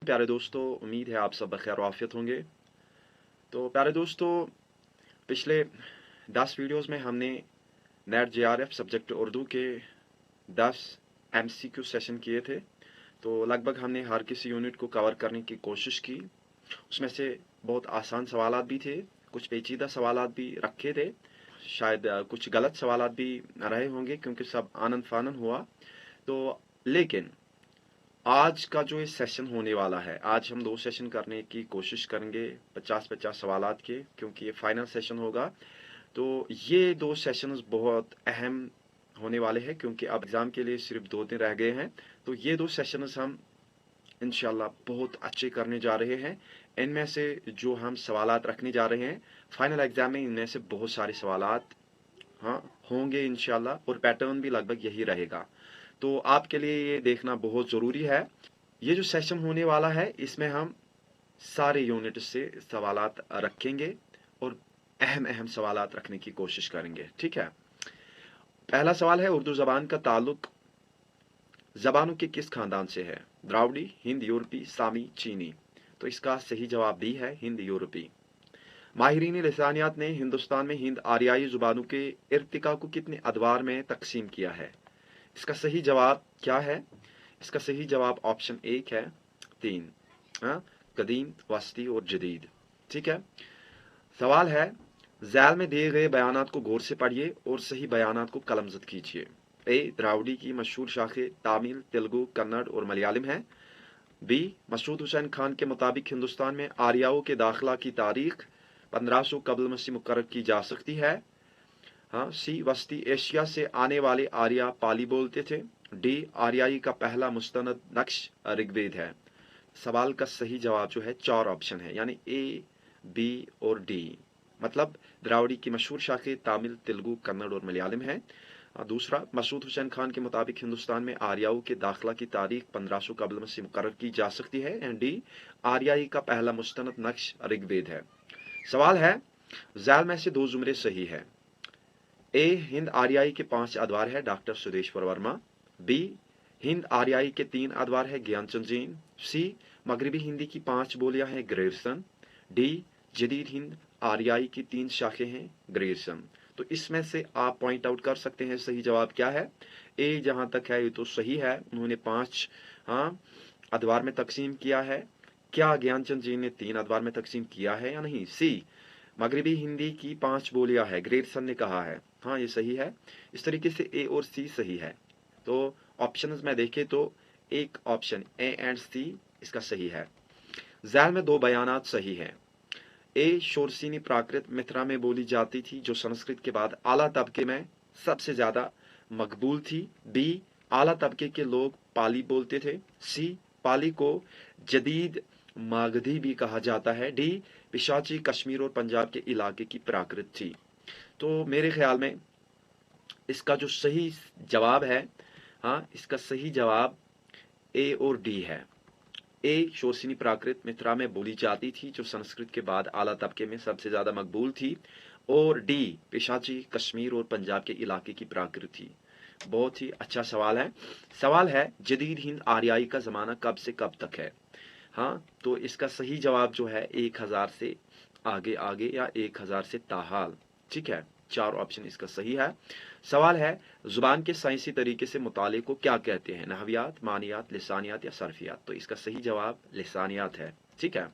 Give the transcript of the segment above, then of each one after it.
प्यारे दोस्तों, उम्मीद है आप सब बखैर आफियत होंगे। तो प्यारे दोस्तों, पिछले 10 वीडियोस में हमने नेट जेआरएफ सब्जेक्ट उर्दू के 10 एमसीक्यू सेशन किए थे। तो लगभग हमने हर किसी यूनिट को कवर करने की कोशिश की। उसमें से बहुत आसान सवालात भी थे, कुछ पेचीदा सवालात भी रखे थे, शायद कुछ गलत सवालात भी रहे होंगे क्योंकि सब आनन फानन हुआ। तो लेकिन आज का जो ये सेशन होने वाला है, आज हम 2 सेशन करने की कोशिश करेंगे 50-50 सवालात के, क्योंकि ये फाइनल सेशन होगा। तो ये 2 सेशंस बहुत अहम होने वाले हैं क्योंकि अब एग्ज़ाम के लिए सिर्फ 2 दिन रह गए हैं। तो ये 2 सेशंस हम इंशाल्लाह बहुत अच्छे करने जा रहे हैं। इनमें से जो हम सवालात रखने जा रहे हैं फाइनल एग्ज़ाम में, इनमें से बहुत सारे सवालात होंगे इंशाल्लाह, और पैटर्न भी लगभग यही रहेगा। तो आपके लिए ये देखना बहुत ज़रूरी है। ये जो सेशन होने वाला है इसमें हम सारे यूनिट से सवालात रखेंगे और अहम अहम सवालात रखने की कोशिश करेंगे। ठीक है, पहला सवाल है, उर्दू ज़बान का ताल्लुक ज़बानों के किस खानदान से है? द्राविड़ी, हिंद यूरोपी, सामी, चीनी। तो इसका सही जवाब भी है हिंद यूरोपी। माहिरीन लिसानियात ने हिंदुस्तान में हिंद आर्याई ज़ुबानों के इर्तिका को कितने अदवार में तकसीम किया है? इसका सही जवाब क्या है? इसका सही जवाब ऑप्शन 1 है 3, कदीम, वस्ती और जदीद। ठीक है, सवाल है, ज़ैल में दिए गए बयानात को गौर से पढ़िए और सही बयानात को कलमज़द कीजिए। ए, द्राविड़ी की मशहूर शाखें तमिल, तेलुगु, कन्नड़ और मलयालम हैं। बी, मसरूद हुसैन खान के मुताबिक हिंदुस्तान में आर्याओं के दाखिला की तारीख 1500 कबल मसीह मुकर्रर की जा सकती है। सी, वस्ती एशिया से आने वाले आर्या पाली बोलते थे। डी, आर्याई का पहला मुस्तनद नक्श ऋग्वेद है। सवाल का सही जवाब जो है 4 ऑप्शन है, यानी ए, बी और डी। मतलब द्राविड़ी की मशहूर शाखें तमिल, तेलुगु, कन्नड़ और मलयालम है। दूसरा, मसरूद हुसैन खान के मुताबिक हिंदुस्तान में आर्याओं के दाखिला की तारीख 1500 कबल मसीह मुकर्रर की जा सकती है। एंड डी, आर्याई का पहला मुस्तनद नक्श ऋग्वेद है। सवाल है, ज़ैल में से 2 जुमरे सही है। ए, हिंद आर्याई के 5 अदवार है डॉक्टर सुदेश्वर वर्मा। बी, हिंद आर्याई के 3 अदवार है ज्ञानचंद जैन। सी, मगरबी हिंदी की 5 बोलियां हैं ग्रेरसन। डी, जदीद हिंद आर्याई की 3 शाखें हैं ग्रेरसन। तो इसमें से आप पॉइंट आउट कर सकते हैं सही जवाब क्या है। ए जहां तक है ये तो सही है, उन्होंने 5 अदवार में तकसीम किया है। क्या ज्ञानचंद जी ने 3 अदवार में तकसीम किया है या नहीं? सी, मगरबी हिंदी की 5 बोलियां है ग्रेरसन ने कहा है। ये सही है। इस तरीके से ए और सी सही है। तो ऑप्शंस में देखें तो एक ऑप्शन ए एंड सी इसका सही है। ज़ैल में 2 बयानात सही हैं। ए, शोरसीनी प्राकृत मिथिला में बोली जाती थी जो संस्कृत के बाद आला तबके में सबसे ज्यादा मकबूल थी। बी, आला तबके के लोग पाली बोलते थे। सी, पाली को जदीद मागधी भी कहा जाता है। डी, पिशाची कश्मीर और पंजाब के इलाके की प्राकृत थी। तो मेरे ख्याल में इसका जो सही जवाब है, इसका सही जवाब ए और डी है। ए, शोरसिनी प्राकृत मिथिला में बोली जाती थी जो संस्कृत के बाद आला तबके में सबसे ज्यादा मकबूल थी। और डी, पेशाची कश्मीर और पंजाब के इलाके की प्राकृत थी। बहुत ही अच्छा सवाल है। सवाल है, जदीद हिंद आर्याई का जमाना कब से कब तक है? तो इसका सही जवाब जो है 1000 से आगे आगे या 1000 से ताहाल। ठीक है, 4 ऑप्शन इसका सही है। सवाल है, जुबान के साइंसी तरीके से मुताले को क्या कहते हैं? नहवियात, मानियात, लिसानियात या सर्फियात। तो इसका सही जवाब लिसानियात है। ठीक है,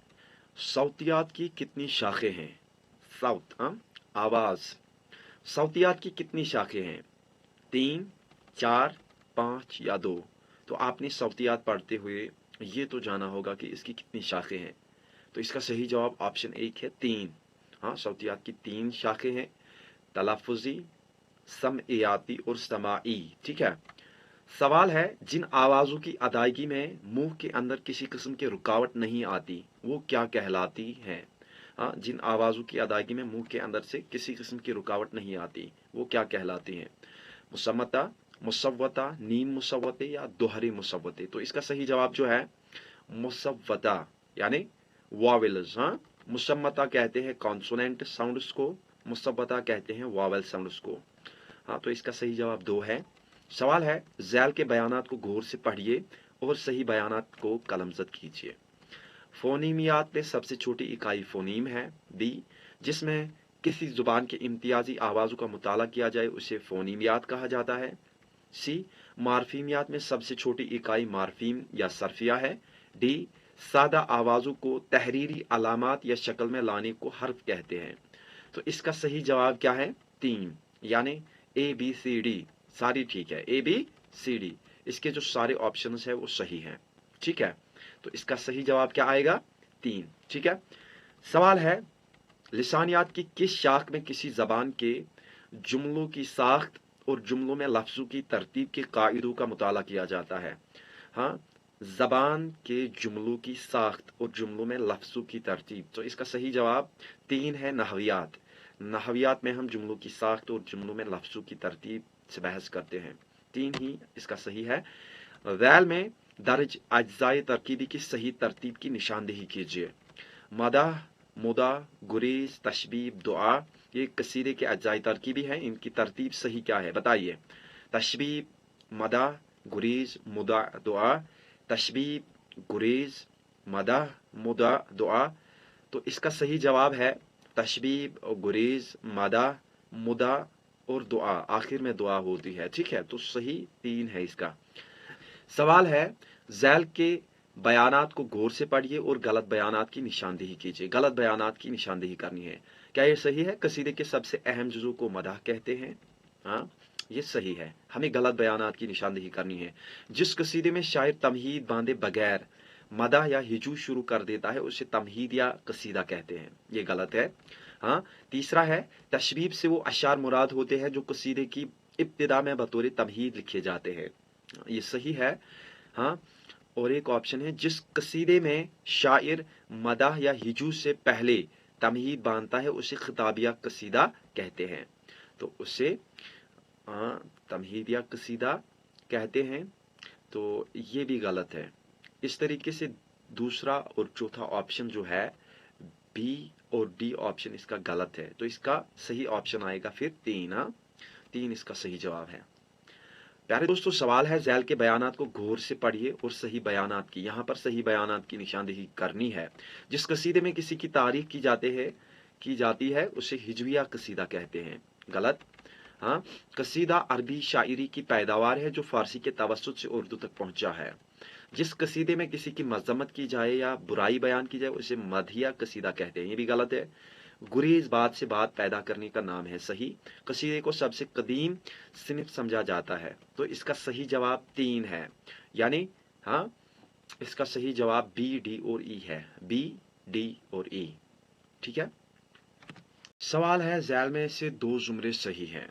सौतियात की कितनी शाखें हैं? साउथ आवाज, सौतियात की कितनी शाखें हैं? 3, 4, 5 या 2। तो आपने सौतियात पढ़ते हुए ये तो जाना होगा कि इसकी कितनी शाखें हैं। तो इसका सही जवाब ऑप्शन 1 है 3। सौतियात की 3 शाखें हैं, तलाफुजी, समइयाती और समाई। ठीक है, सवाल है, जिन आवाजों की अदायगी में मुंह के अंदर किसी किस्म की रुकावट नहीं आती वो क्या कहलाती हैं? जिन आवाजों की अदायगी में मुंह के अंदर से किसी किस्म की रुकावट नहीं आती वो क्या कहलाती हैं? मुसम्मता, मुसव्वता, नीम मुसव्वते या दोहरी मुसव्वते। तो इसका सही जवाब जो है मुसव्वता, यानी वॉवेल्स। मुसम्मता कहते हैं कॉन्सोनेंट साउंड्स को, मुसव्वता कहते हैं वॉवेल साउंड्स को। तो इसका सही जवाब 2 है। सवाल है, ज़ैल के बयानात को गौर से पढ़िए और सही बयानात को कलमज़द कीजिए। फोनीमियात में सबसे छोटी इकाई फोनीम है। बी, जिसमें किसी जुबान के इम्तियाजी आवाज़ों का मुताला किया जाए उसे फोनीमियात कहा जाता है। सी, मार्फीमियात में सबसे छोटी इकाई मार्फीम या सरफिया है। डी, सादा आवाज़ों को तहरीरी अलामात या शक्ल में लाने को हर्फ कहते हैं। तो इसका सही जवाब क्या है? 3, यानी ए बी सी डी सारी ठीक है। ए बी सी डी इसके जो सारे ऑप्शंस है वो सही हैं। ठीक है, तो इसका सही जवाब क्या आएगा? 3। ठीक है, सवाल है लिसानियात की किस शाख में किसी जबान के जुमलों की साख्त और जुमलों में लफ्जों की तरतीब के कायदों का मुताला किया जाता है? हाँ, जबान के जुमलों की साख्त और जुमलों में लफ्जों की तरतीब। तो इसका सही जवाब 3 है, नहवियात। नहवियात में हम जुमलों की साख्त और जुमलों में लफ्जों की तरतीब से बहस करते हैं। 3 ही इसका सही है। वैल में दर्ज अज्जाए तरकीबी की सही तरतीब की निशानदेही कीजिए। मदाह, मुदा, गुरेज, तशबीब, दुआ ये कसीदे के अज्जाए तरकीबी हैं। इनकी तरतीब सही क्या है बताइए? तशबीब, मदा, गुरेज, मुदा, दुआ। तशबीब, गुरेज, मदा, मुदा, दुआ। तो इसका सही जवाब है तशबीब, गुरेज, मदा, मुदा और दुआ। आखिर में दुआ होती है। ठीक है, तो सही 3 है इसका। सवाल है झैल के बयानात को गौर से पढ़िए और गलत बयानात की निशानदेही कीजिए। गलत बयानात की निशानदेही करनी है। क्या ये सही है? कसीदे के सबसे अहम जुज़ू को मदाह कहते हैं। हाँ, ये सही है। हमें गलत बयानात की निशानदेही करनी है। जिस कसीदे में शायर तमहीद बांधे बगैर मदाह या हिजू शुरू कर देता है उसे तमहीद या कसीदा कहते हैं। ये गलत है। हाँ, तीसरा है तशबीब से वो अशार मुराद होते हैं जो कसीदे की इब्तिदा में बतौर तमहीद लिखे जाते हैं। ये सही है। हाँ, और एक ऑप्शन है जिस कसीदे में शायर मदाह या हिजू से पहले तमहीद बांधता है उसे खिताबिया कसीदा कहते हैं। तो उसे तमहीद या कसीदा कहते हैं। तो ये भी गलत है। इस तरीके से दूसरा और चौथा ऑप्शन जो है बी और डी ऑप्शन इसका गलत है। तो इसका सही ऑप्शन आएगा फिर 3। 3 इसका सही जवाब है। प्यारे दोस्तों, सवाल है झैल के बयानात को गौर से पढ़िए और सही बयानात की, यहाँ पर सही बयानात की निशानदेही करनी है। जिस कसीदे में किसी की तारीफ की जाती है उसे हिजविया कसीदा कहते हैं। गलत। हाँ, कसीदा अरबी शायरी की पैदावार है जो फारसी के तवस्सुत से उर्दू तक पहुंचा है। जिस कसीदे में किसी की मजम्मत की जाए या बुराई बयान की जाए उसे मदहिया कसीदा कहते हैं। ये भी गलत है। गुरेज बात से बात पैदा करने का नाम है। सही। कसीदे को सबसे कदीम सिनफ समझा जाता है। तो इसका सही जवाब 3 है, यानी हाँ, इसका सही जवाब बी, डी और ई है। बी, डी और ई। ठीक है, सवाल है झैल में से 2 जुमरे सही हैं।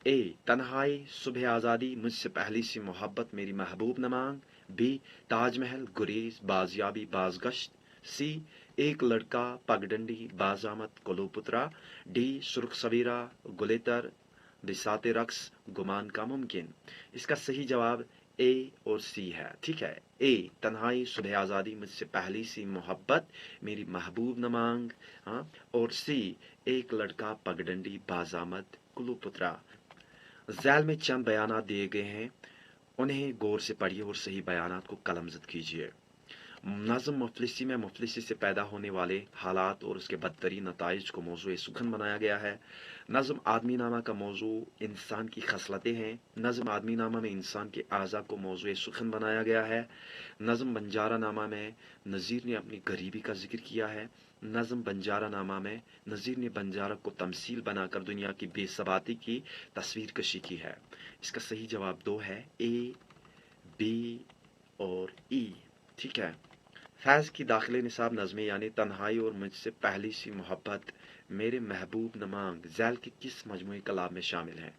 ए, तन्हाई सुबह आज़ादी मुझसे पहली सी मोहब्बत मेरी महबूब न मांग। बी, ताजमहल गुरेज बाजियाबी बाजगश्त। सी, एक लड़का पगडंडी बाजामत कुलूपुत्रा। डी, सुर्ख सवेरा गुलेतर बिसाते रक्स गुमान का मुमकिन। इसका सही जवाब ए और सी है। ठीक है, ए, तन्हाई सुबह आज़ादी मुझसे पहली सी मोहब्बत मेरी महबूब न मांग। हाँ, और सी, एक लड़का पगडंडी बाजामत कुलूपुत्रा। झैल में चंद बयानात दिए गए हैं, उन्हें गौर से पढ़िए और सही बयानात को कलमज़द कीजिए। नज़्म मुफलिसी में मुफलिसी से पैदा होने वाले हालात और उसके बदतरीन नताइज को मौजू सुखन बनाया गया है। नज़्म आदमी नामा का मौजू इंसान की खसलतें हैं। नज़्म आदमी नामा में इंसान के आज़ा को मौजू सुखन बनाया गया है। नज़्म बंजारा नामा में नज़ीर ने अपनी गरीबी का जिक्र किया है। नज़्म बंजारा नामा में नज़ीर ने बंजारा को तमसील बनाकर दुनिया की बेसबाती की तस्वीर कशी की है। इसका सही जवाब 2 है, ए, बी और ई। ठीक है, फैज़ की दाखिले निसाब नज़में यानी तन्हाई और मुझसे पहली सी मोहब्बत मेरे महबूब न मांग झैल के किस मजमूई कलाम में शामिल है?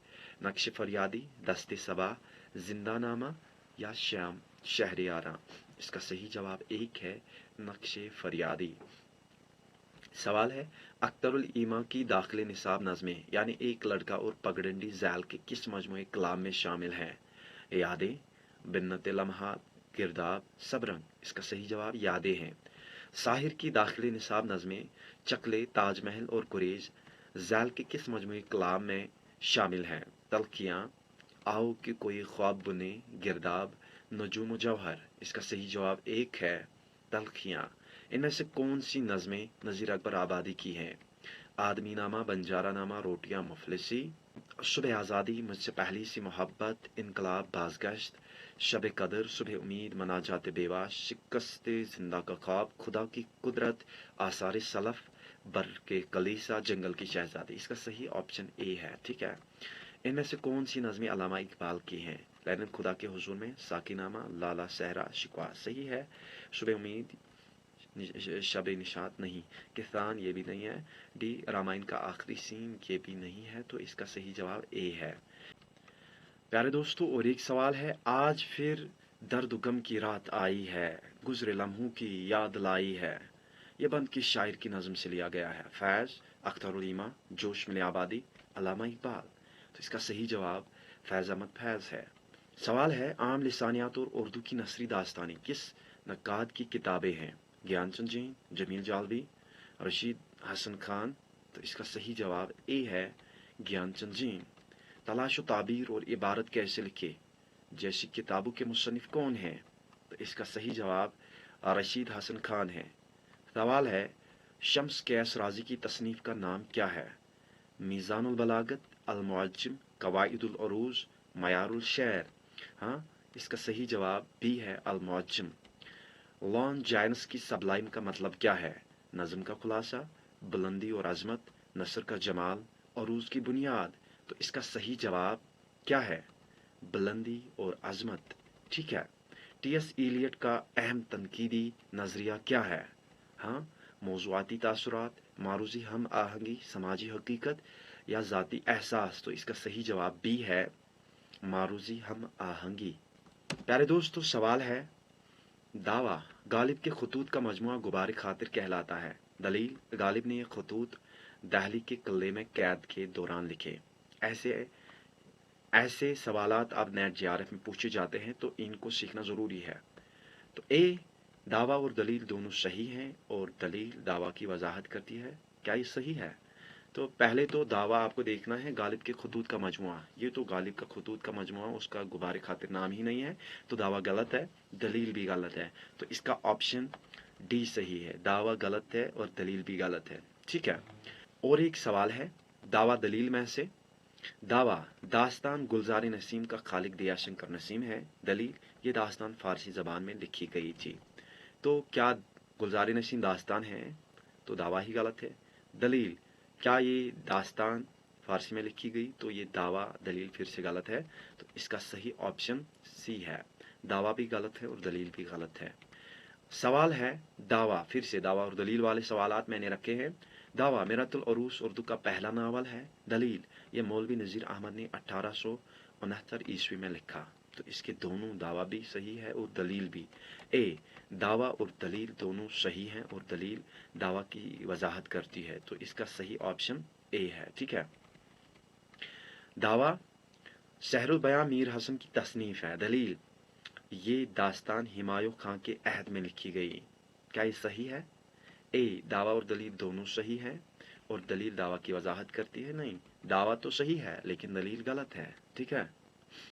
नक्श फरियादी, दस्ते सबा, जिंदा नामा या श्याम शहरियारा। इसका सही जवाब 1 है, नक्श फरियादी। सवाल है अख्तरुल ईमा की दाखिले निसाब नज़में यानी एक लड़का और पगडंडी झैल के किस मजमूई कलाम में शामिल है? यादें, बिन्नत लम्हात, किरदाब, सबरंग। इसका सही जवाब यादें हैं। साहिर की दाखिले निसाब नज़में चकले, ताजमहल और गुरेज झैल के किस मजमूई कलाम में शामिल हैं? तलखियाँ, आओ कि कोई ख्वाब बुने, गिरदाब, नजूम जौहर। इसका सही जवाब 1 है, तलखियाँ। इनमें से कौन सी नज़में नज़ीर अकबर आबादी की हैं? आदमी नामा, बंजारा नामा, रोटियां मुफलिसी, सुबह आज़ादी, मुझसे पहली सी मोहब्बत, इनकलाब, बाज़गश्त, शब कदर, सुबह उम्मीद, मनाजात बेवा, शिकस्त जिंदा का ख्वाब, खुदा की कुदरत, आसार सलफ, बर के कलीसा, जंगल की शहजादी। इसका सही ऑप्शन ए है। ठीक है, इनमें से कौन सी नज़में अल्लामा इकबाल की हैं? लैलन खुदा के हुजूर में, साकिनामा, लाला सहरा, शिकवा। सही है। सुबह उम्मीद, शब निशात नहीं, किसान ये भी नहीं है। डी रामायण का आखिरी सीन ये भी नहीं है। तो इसका सही जवाब ए है। प्यारे दोस्तों, और एक सवाल है, आज फिर दर्द गम की रात आई है, गुजरे लम्हों की याद लाई है। ये बंद किस शायर की नज़म से लिया गया है? फैज़, अख्तर उलीमा, जोश मिले आबादी, अल्लामा इकबाल। तो इसका सही जवाब फैज़ अहमद फैज़ है। सवाल है, आम लिसानियात और उर्दू की नसरी दास्तानी किस नक्काद की किताबें हैं? ज्ञानचंद जैन, जमील जालवी, रशीद हसन खान। तो इसका सही जवाब ए है, ज्ञानचंद जैन। तलाश व ताबीर और इबारत कैसे लिखे जैसी किताबों के मुसन्निफ कौन हैं? तो इसका सही जवाब रशीद हसन खान है। सवाल है, शम्स कैस राजी की तसनीफ का नाम क्या है? मीज़ानुल बलागत, अल मुअज्जम, कवाइदुल अरूज, मयारुल शेर। हाँ, इसका सही जवाब बी है, अल मुअज्जम। लॉन जायंस की सबलाइन का मतलब क्या है? नज़म का खुलासा, बुलंदी और अजमत, नसर का जमाल, अरूज की बुनियाद। तो इसका सही जवाब क्या है? बुलंदी और अजमत। ठीक है। टी.एस. इलियट का अहम तनकीदी नज़रिया क्या है? हाँ, मौज़ूआती तासुरात, मारूजी हम आहंगी, समाजी हकीकत या ज़ाती एहसास। तो इसका सही जवाब बी है, मारूजी हम आहंगी। प्यारे दोस्तों, सवाल है, दावा गालिब के खतूत का मजमुआ गुबार खातिर कहलाता है। दलील, गालिब ने ये खतूत दहली के किले में कैद के दौरान लिखे। ऐसे ऐसे सवालात अब नेट जेआरएफ में पूछे जाते हैं, तो इनको सीखना ज़रूरी है। तो ए, दावा और दलील दोनों सही हैं और दलील दावा की वजाहत करती है। क्या ये सही है? तो पहले तो दावा आपको देखना है गालिब के खतूत का मजमुआ। ये तो गालिब का खतूत का मजमुआ, उसका गुबार खातिर नाम ही नहीं है, तो दावा गलत है, दलील भी गलत है। तो इसका ऑप्शन डी सही है, दावा गलत है और दलील भी गलत है। ठीक है। और एक सवाल है, दावा दलील में से, दावा दास्तान गुलजार नसीम का खालिक दयाशंकर नसीम है। दलील, ये दास्तान फारसी ज़बान में लिखी गई थी। तो क्या गुलजार नसीम दास्तान है? तो दावा ही गलत है। दलील, क्या ये दास्तान फारसी में लिखी गई? तो ये दावा दलील फिर से गलत है। तो इसका सही ऑप्शन सी है, दावा भी गलत है और दलील भी गलत है। सवाल है, दावा, फिर से दावा और दलील वाले सवालात मैंने रखे हैं। दावा मिरातुल अरूस उर्दू का पहला नावल है। दलील, ये मौलवी नज़ीर अहमद ने 1869 ईस्वी में लिखा। तो इसके दोनों दावा भी सही है और दलील भी। ए, दावा और दलील दोनों सही हैं और दलील दावा की वजाहत करती है। तो इसका सही ऑप्शन ए है। ठीक है। दावा सहरुल बयां मीर हसन की तसनीफ है। दलील, ये दास्तान हुमायूं खां के अहद में लिखी गई। क्या ये सही है? ए, दावा और दलील दोनों सही है और दलील दावा की वजाहत करती है। नहीं, दावा तो सही है लेकिन दलील गलत है। ठीक है।